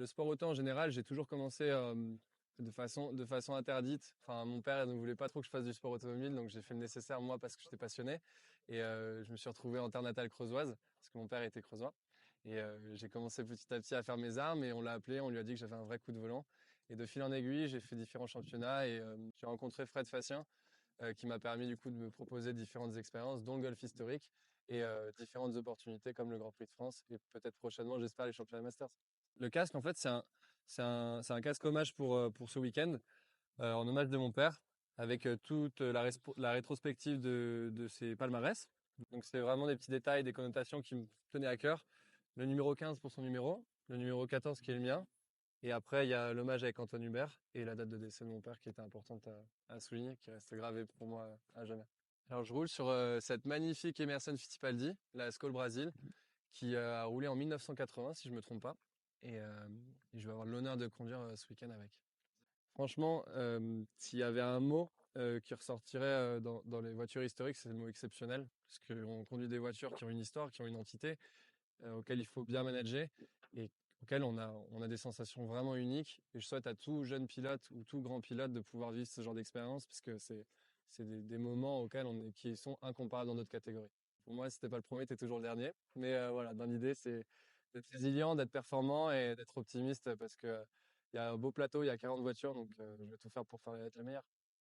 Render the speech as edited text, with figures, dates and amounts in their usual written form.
Le sport auto en général, j'ai toujours commencé de façon interdite. Enfin, mon père ne voulait pas trop que je fasse du sport automobile, donc j'ai fait le nécessaire moi parce que j'étais passionné. Et je me suis retrouvé en terre natale creusoise parce que mon père était creusois. Et j'ai commencé petit à petit à faire mes armes et on l'a appelé, on lui a dit que j'avais un vrai coup de volant. Et de fil en aiguille, j'ai fait différents championnats et j'ai rencontré Fred Fassien qui m'a permis du coup de me proposer différentes expériences, dont le golf historique et différentes opportunités comme le Grand Prix de France et peut-être prochainement, j'espère, les championnats Masters. Le casque, en fait, c'est un casque hommage pour ce week-end, en hommage de mon père, avec toute la rétrospective de ses palmarès. Donc, c'est vraiment des petits détails, des connotations qui me tenaient à cœur. Le numéro 15 pour son numéro, le numéro 14 qui est le mien, et après, il y a l'hommage avec Antoine Hubert et la date de décès de mon père qui était importante à souligner, qui reste gravée pour moi à jamais. Alors, je roule sur cette magnifique Emerson Fittipaldi, la Skol Brasil, qui a roulé en 1980, si je me trompe pas. Et je vais avoir l'honneur de conduire ce week-end avec. Franchement, s'il y avait un mot qui ressortirait dans les voitures historiques, c'est le mot exceptionnel. Parce qu'on conduit des voitures qui ont une histoire, qui ont une entité, auxquelles il faut bien manager et auxquelles on a des sensations vraiment uniques. Et je souhaite à tout jeune pilote ou tout grand pilote de pouvoir vivre ce genre d'expérience parce que c'est des moments qui sont incomparables dans notre catégorie. Pour moi, si t'es pas le premier, t'es toujours le dernier. Mais voilà, dans l'idée, c'est d'être résilient, d'être performant et d'être optimiste parce que il y a un beau plateau, il y a 40 voitures, donc je vais tout faire pour faire être la meilleure.